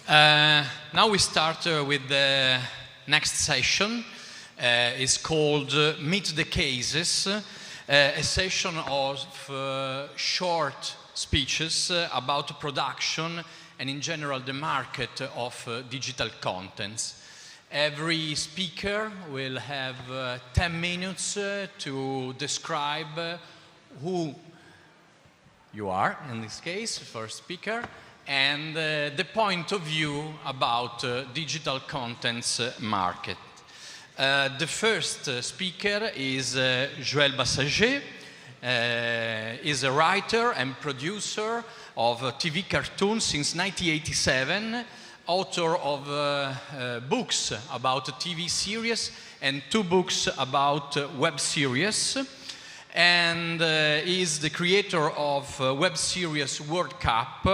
Now we start with the next session. It's called Meet the Cases, a session of short speeches about production and in general the market of digital contents. Every speaker will have 10 minutes to describe who you are, in this case, first speaker, and the point of view about digital contents market. The first speaker is Joël Bassaget. Is a writer and producer of TV cartoons since 1987, author of books about TV series and 2 books about web series, and is the creator of web series World Cup,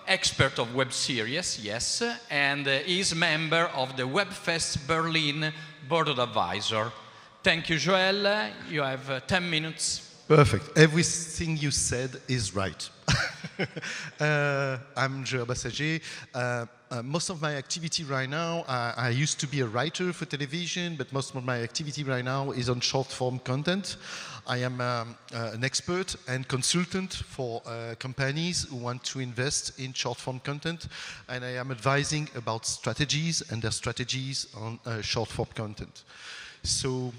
expert of web series, yes, and is member of the Webfest Berlin Board of Advisor. Thank you, Joël. You have 10 minutes. Perfect. Everything you said is right. I'm Joël Bassaget. Most of my activity right now, I used to be a writer for television, but most of my activity right now is on short-form content. I am an expert and consultant for companies who want to invest in short-form content, and I am advising about strategies and their strategies on short-form content. So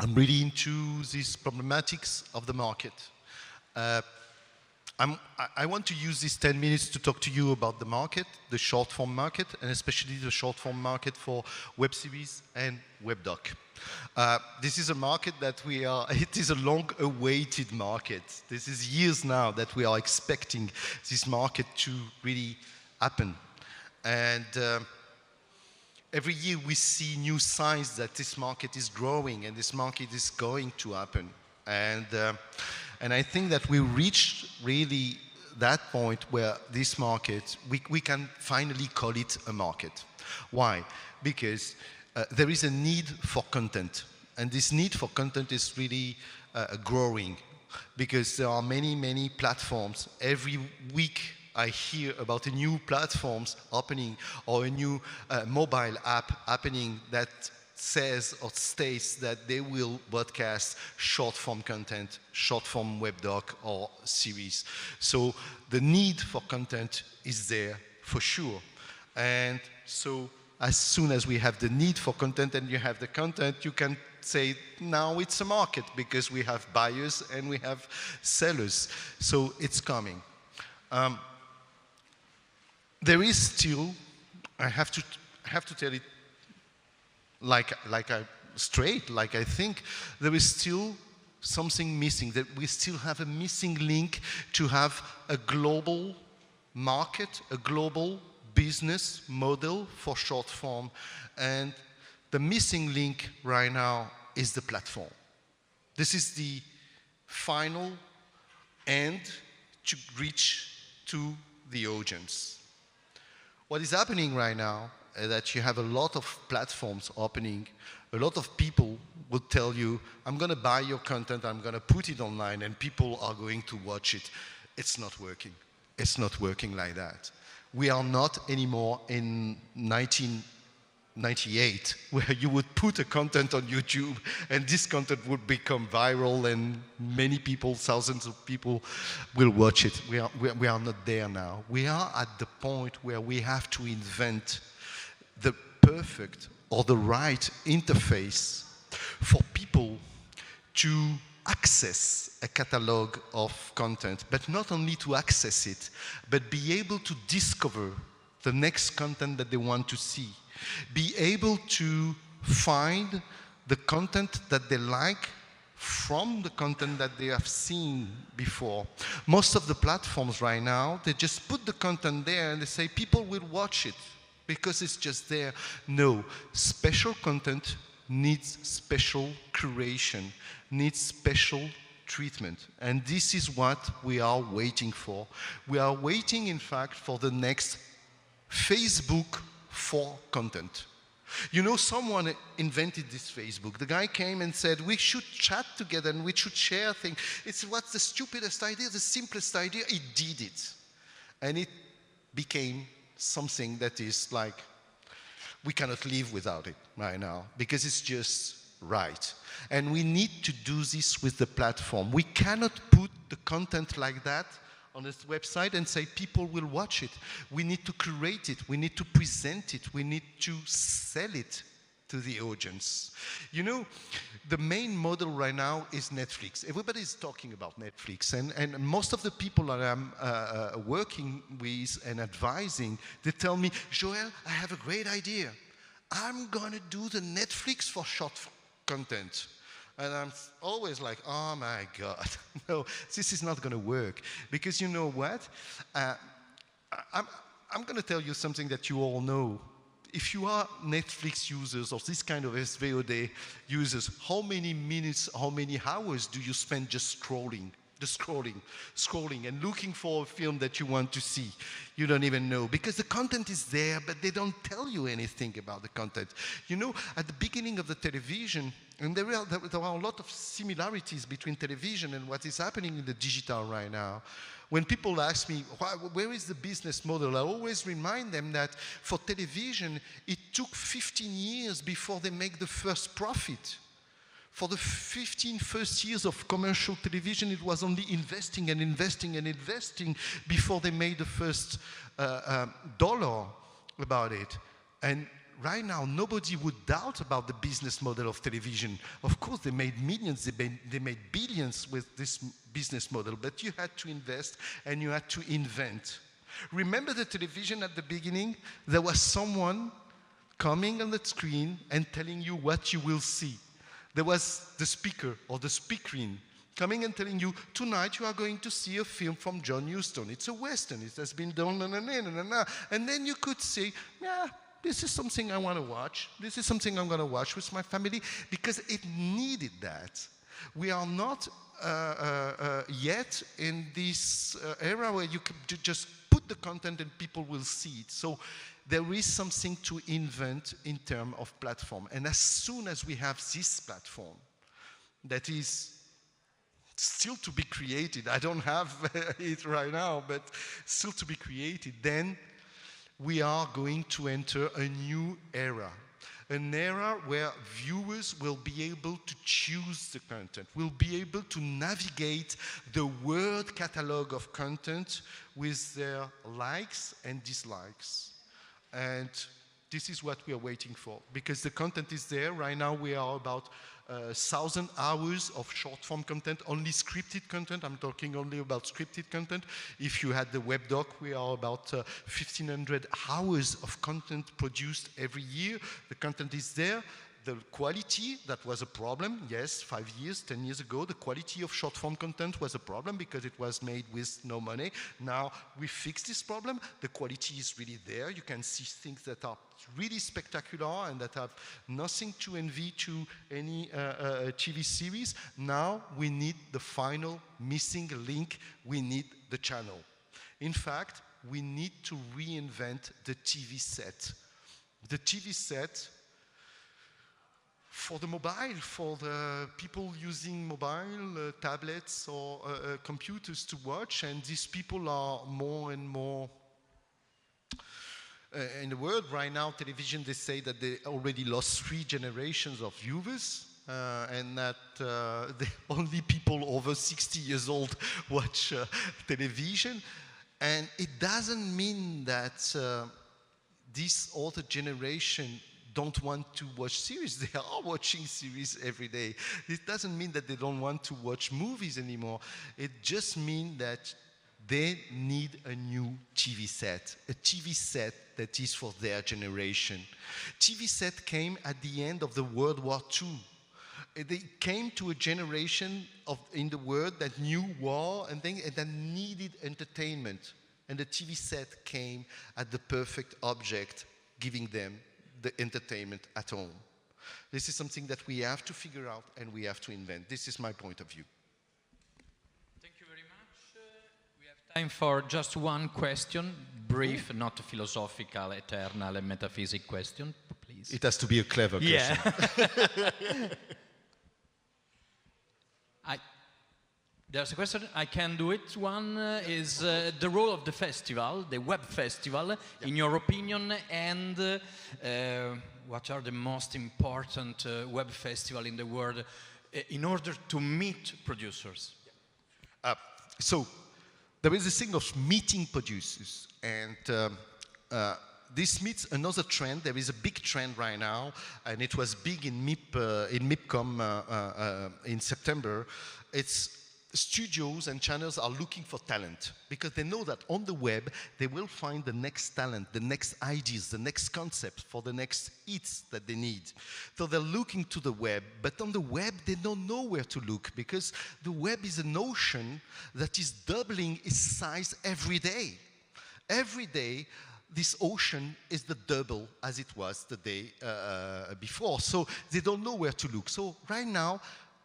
I'm really into these problematics of the market. I want to use these 10 minutes to talk to you about the market, the short-form market, and especially the short-form market for web series and web doc. This is a market that it is a long-awaited market. This is years now that we are expecting this market to really happen. And every year we see new signs that this market is growing and this market is going to happen. And I think that we reached really that point where this market, we can finally call it a market. Why? Because there is a need for content. And this need for content is really growing because there are many, many platforms. Every week I hear about a new platforms opening or a new mobile app happening that says or states that they will broadcast short-form content, short-form web doc or series. So the need for content is there for sure. And so as soon as we have the need for content and you have the content, you can say now it's a market because we have buyers and we have sellers. So it's coming. There is still, I have to tell it like I think there is still something missing, that we still have a missing link to have a global market, a global business model for short form. And the missing link right now is the platform. This is the final end to reach to the audience. What is happening right now is that you have a lot of platforms opening. A lot of people will tell you, I'm going to buy your content, I'm going to put it online, and people are going to watch it. It's not working. It's not working like that. We are not anymore in 1998, where you would put a content on YouTube, and this content would become viral, and many people, thousands of people, will watch it. We are not there now. We are at the point where we have to invent the perfect or the right interface for people to access a catalog of content, but not only to access it, but be able to discover the next content that they want to see. Be able to find the content that they like from the content that they have seen before. Most of the platforms right now, they just put the content there and they say people will watch it because it's just there. No, special content needs special curation, needs special treatment. And this is what we are waiting for. We are waiting, in fact, for the next Facebook for content. You know, someone invented this Facebook. The guy came and said, we should chat together and we should share things. It's what's the stupidest idea, the simplest idea. He did it. And it became something that is like, we cannot live without it right now, because it's just right. And we need to do this with the platform. We cannot put the content like that on this website and say people will watch it. We need to curate it. We need to present it. We need to sell it to the audience. You know, the main model right now is Netflix. Everybody is talking about Netflix, and most of the people that I'm working with and advising, they tell me, Joël, I have a great idea. I'm gonna do the Netflix for short content. And I'm always like, oh my God, no, this is not gonna work. Because you know what? I'm gonna tell you something that you all know. If you are Netflix users or this kind of SVOD users, how many minutes, how many hours do you spend just scrolling, and looking for a film that you want to see? You don't even know, because the content is there, but they don't tell you anything about the content. You know, at the beginning of the television, and there are a lot of similarities between television and what is happening in the digital right now. When people ask me, where is the business model? I always remind them that for television, it took 15 years before they make the first profit. For the 15 first years of commercial television, it was only investing and investing and investing before they made the first dollar about it. And right now, nobody would doubt about the business model of television. Of course, they made millions, they made billions with this business model, but you had to invest and you had to invent. Remember the television at the beginning? There was someone coming on the screen and telling you what you will see. There was the speaker or the speakerine coming and telling you, tonight you are going to see a film from John Huston. It's a Western, it has been done, and then you could say, yeah, this is something I want to watch. This is something I'm going to watch with my family, because it needed that. We are not yet in this era where you can just put the content and people will see it. So there is something to invent in terms of platform. And as soon as we have this platform that is still to be created, I don't have it right now, but still to be created, then we are going to enter a new era. An era where viewers will be able to choose the content, will be able to navigate the word catalog of content with their likes and dislikes. And this is what we are waiting for, because the content is there. Right now we are about 1,000 hours of short-form content, only scripted content. I'm talking only about scripted content. If you had the web doc, we are about 1,500 hours of content produced every year. The content is there. The quality, that was a problem. Yes, 5 years, 10 years ago, the quality of short-form content was a problem because it was made with no money. Now we fixed this problem. The quality is really there. You can see things that are really spectacular and that have nothing to envy to any TV series. Now we need the final missing link. We need the channel. In fact, we need to reinvent the TV set. The TV set for the mobile, for the people using mobile, tablets or computers to watch, and these people are more and more in the world right now. Television, they say that they already lost 3 generations of viewers, and that only people over 60 years old watch television. And it doesn't mean that this older generation don't want to watch series. They are watching series every day. It doesn't mean that they don't want to watch movies anymore. It just means that they need a new TV set, a TV set that is for their generation. TV set came at the end of the World War II. They came to a generation in the world that knew war and that needed entertainment. And the TV set came at the perfect object, giving them the entertainment at home. This is something that we have to figure out and we have to invent. This is my point of view. Thank you very much. We have time for just one question, brief, not a philosophical, eternal, and metaphysic question, please. It has to be a clever question. Yeah. There's a question, I can do it. One is the role of the festival, the web festival, in your opinion, and what are the most important web festival in the world in order to meet producers? So there is a thing of meeting producers, and this meets another trend. There is a big trend right now, and it was big in MIPCOM in September. It's studios and channels are looking for talent because they know that on the web they will find the next talent, the next ideas, the next concept for the next hits that they need. So they're looking to the web, but on the web they don't know where to look because the web is an ocean that is doubling its size every day. Every day this ocean is the double as it was the day before. So they don't know where to look. So right now,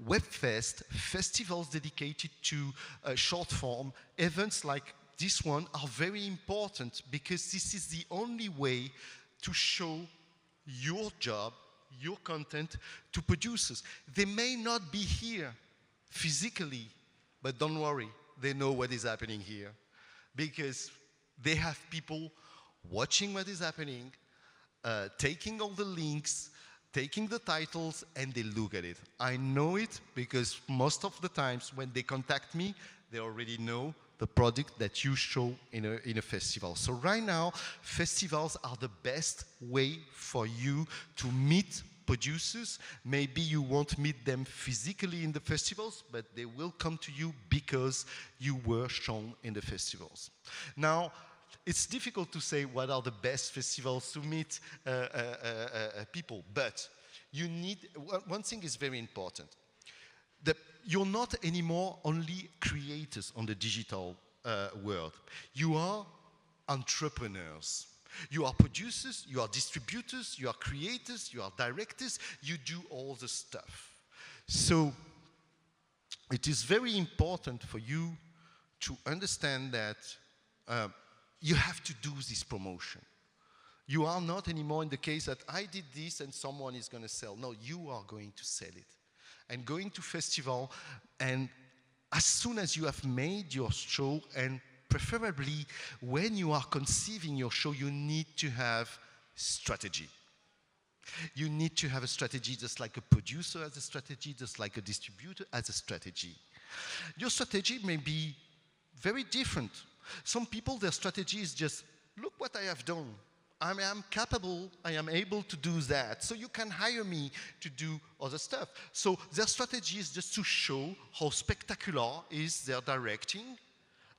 Webfest, festivals dedicated to short form, events like this one are very important because this is the only way to show your job, your content to producers. They may not be here physically, but don't worry, they know what is happening here because they have people watching what is happening, taking all the links, taking the titles, and they look at it. I know it because most of the times when they contact me, they already know the product that you show in a festival. So right now, festivals are the best way for you to meet producers. Maybe you won't meet them physically in the festivals, but they will come to you because you were shown in the festivals. Now, it's difficult to say what are the best festivals to meet people, but you need, one thing is very important. You're not anymore only creators on the digital world. You are entrepreneurs. You are producers, you are distributors, you are creators, you are directors, you do all the stuff. So it is very important for you to understand that you have to do this promotion. You are not anymore in the case that I did this and someone is going to sell. No, you are going to sell it. And going to festival, and as soon as you have made your show, and preferably when you are conceiving your show, you need to have strategy. You need to have a strategy just like a producer has a strategy, just like a distributor has a strategy. Your strategy may be very different. Some people, their strategy is just, look what I have done. I am capable, I am able to do that. So you can hire me to do other stuff. So their strategy is just to show how spectacular is their directing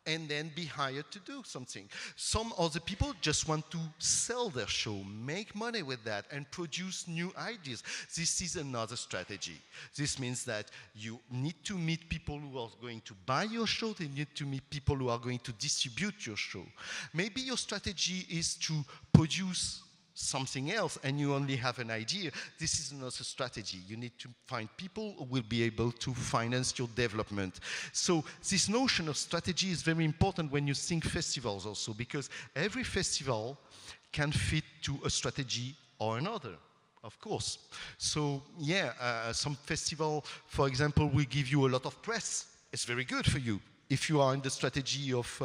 and then be hired to do something. Some other people just want to sell their show, make money with that, and produce new ideas. This is another strategy. This means that you need to meet people who are going to buy your show, they need to meet people who are going to distribute your show. Maybe your strategy is to produce something else and you only have an idea. This is another strategy. You need to find people who will be able to finance your development. So this notion of strategy is very important when you think festivals also, because every festival can fit to a strategy or another, of course. So yeah, some festival, for example, will give you a lot of press. It's very good for you. If you are in the strategy of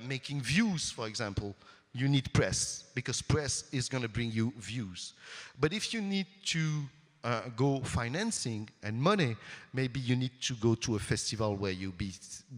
making views, for example, you need press, because press is going to bring you views. But if you need to go financing and money, maybe you need to go to a festival where you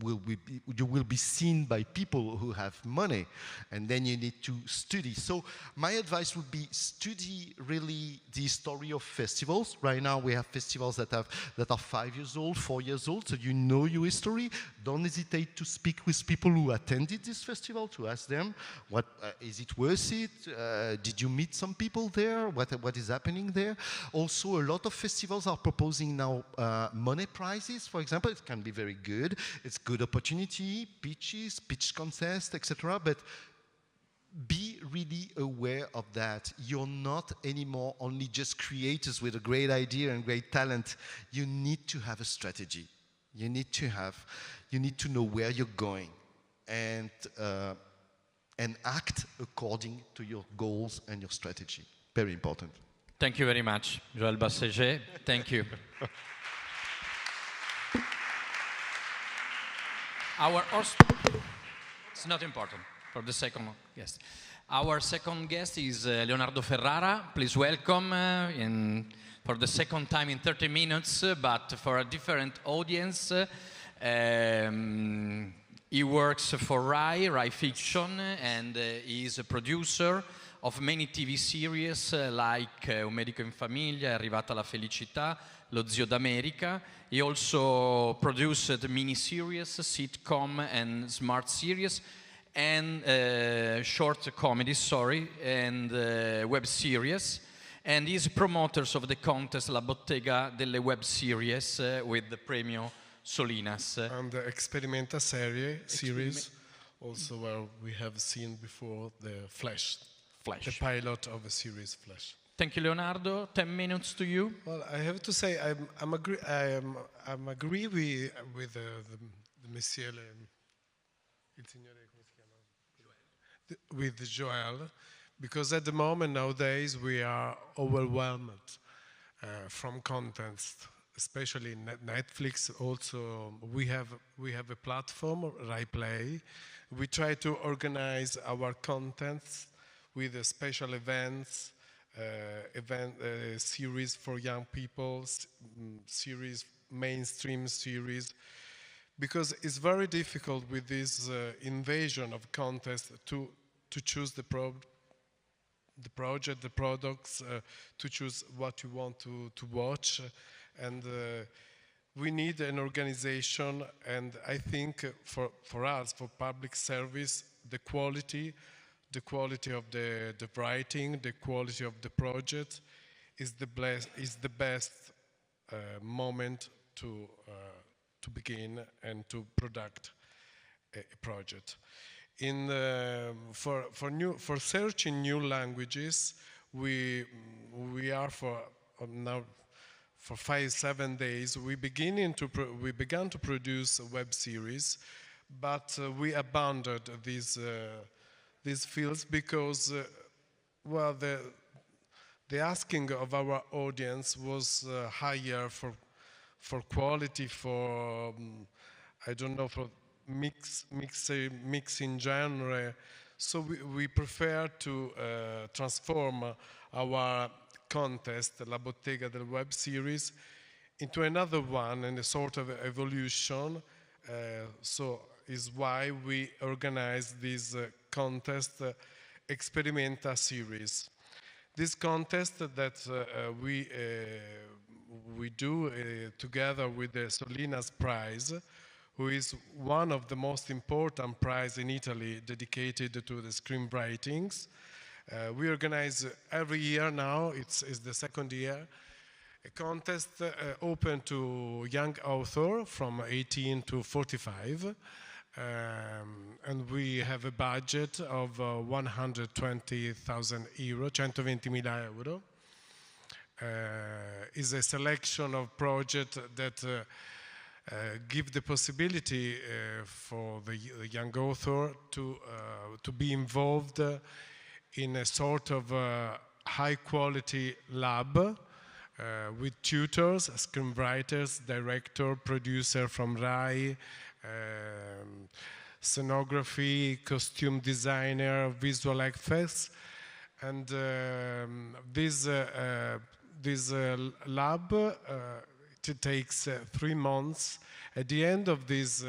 will be seen by people who have money, and then you need to study. So my advice would be study really the story of festivals. Right now we have festivals that are 5 years old, 4 years old, so you know your history. Don't hesitate to speak with people who attended this festival, to ask them, what is it worth it? Did you meet some people there? What is happening there? Also, a lot of festivals are proposing now money prizes, for example. It can be very good. It's good opportunity, pitches, pitch contest, etc. But be really aware of that. You're not anymore only just creators with a great idea and great talent. You need to have a strategy. You need to know where you're going and act according to your goals and your strategy. Very important. Thank you very much, Joël Bassaget. Thank you. Our it's not important for the second guest. Our second guest is Leonardo Ferrara. Please welcome for the second time in 30 minutes, but for a different audience. He works for Rai Fiction, and he is a producer of many TV series like Un medico in famiglia, È arrivata la felicità, Lo zio d'America. He also produced miniseries, sitcom and smart series, and short comedies, and web series. And he's promoters of the contest La Bottega delle Web Series with the Premio Solinas. And the Experimenta series, also where we have seen before the Flash. The pilot of a series Flash. Thank you, Leonardo. 10 minutes to you. Well, I have to say I'm agree with the Monsieur, il signore, come si chiama? With Joël, because at the moment nowadays we are overwhelmed from contents, especially Netflix. Also, we have a platform, Rai Play. We try to organize our contents with special events, series for young people, series, mainstream series, because it's very difficult with this invasion of contests to choose the project, the products, to choose what you want to watch, and we need an organization. And I think for us, for public service, the quality of the writing, the quality of the project is the best moment to begin and to product a project. For searching new languages, we are now for 5-7 days. We began to produce a web series, but we abandoned these fields because, well, the asking of our audience was higher for quality, for I don't know, for mixing genre. So we prefer to transform our contest, La Bottega del Web Series, into another one and a sort of evolution. So is why we organize this contest, Experimenta series. This contest that we do together with the Solinas Prize, who is one of the most important prizes in Italy dedicated to the screenwritings. We organize every year now, it's the second year, a contest open to young authors from 18 to 45. And we have a budget of 120,000 euro, 120.000 euro. Is a selection of projects that give the possibility for the young author to be involved in a sort of high quality lab with tutors, screenwriters, director, producer from Rai, scenography, costume designer, visual effects, and this lab it takes 3 months. At the end of this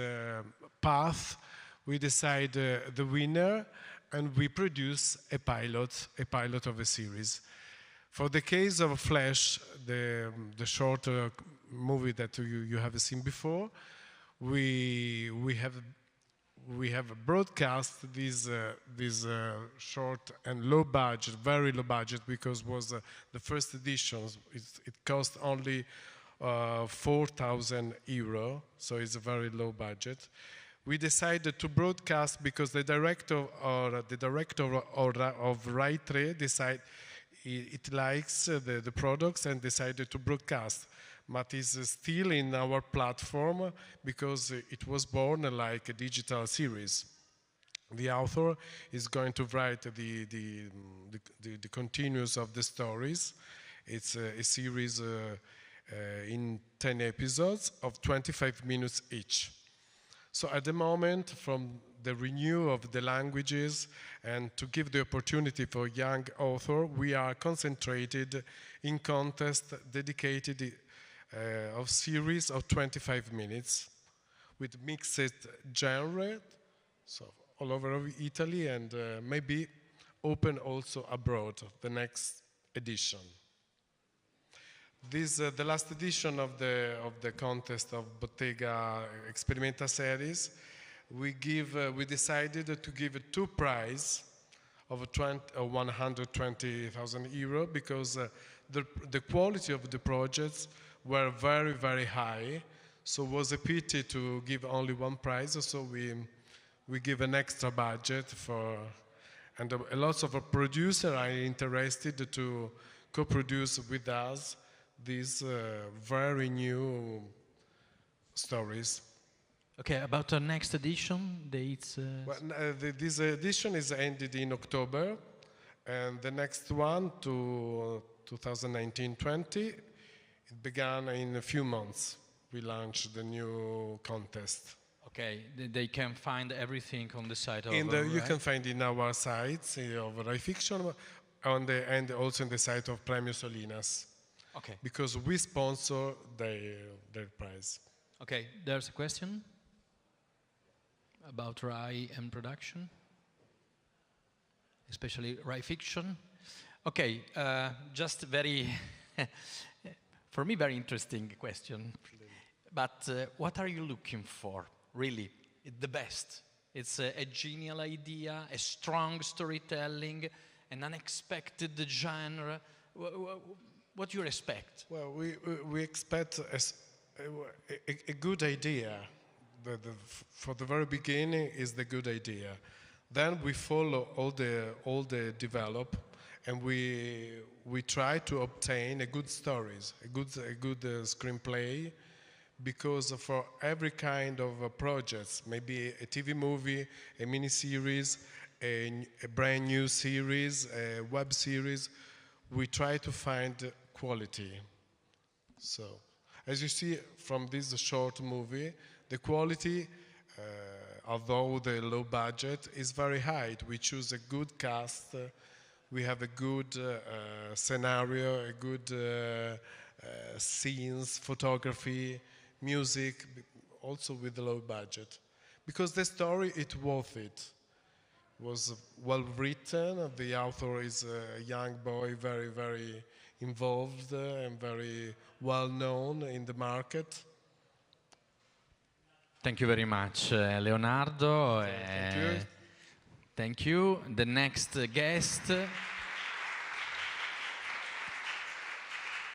path, we decide the winner, and we produce a pilot of a series. For the case of Flash, the short movie that you have seen before, we have broadcast this short and low budget, very low budget, because was the first edition. It cost only 4,000 euro, so it's a very low budget. We decided to broadcast because the director of Rai 3 decided it likes the products and decided to broadcast. But it's still in our platform because it was born like a digital series. The author is going to write the continuous of the stories. It's a series in 10 episodes of 25 minutes each. So at the moment, from the renewal of the languages and to give the opportunity for young author, we are concentrated in contest dedicated of series of 25 minutes with mixed genre, so all over Italy, and maybe open also abroad, the next edition. This the last edition of the contest of Bottega Experimenta series. We decided to give 2 prizes of 120,000 euro because the quality of the projects were very, very high. So it was a pity to give only 1 prize. So we give an extra budget for, and a lot of producers are interested to co-produce with us these very new stories. Okay, about the next edition, dates? This edition is ended in October, and the next one to 2019-20, it began in a few months. We launched the new contest. Okay, they can find everything on the site of... You can find in our sites of Rai Fiction and also in the site of Premio Solinas. Okay. Because we sponsor their prize. Okay, there's a question about Rai and production, especially Rai Fiction. Okay, just very, for me, very interesting question. But what are you looking for, really? The best. It's a genial idea, a strong storytelling, an unexpected genre. What do you expect? Well, we expect a good idea. For the very beginning is the good idea. Then we follow all the develop, and we try to obtain a good stories, a good screenplay, because for every kind of projects, maybe a TV movie, a mini series, a brand new series, a web series, we try to find quality. So, as you see from this short movie, the quality, although the low budget, is very high. We choose a good cast, we have a good scenario, a good scenes, photography, music, also with the low budget. Because the story, it's worth it. It was well written, the author is a young boy, very, very involved and very well known in the market. Thank you very much, Leonardo. Thank you. Thank you. The next guest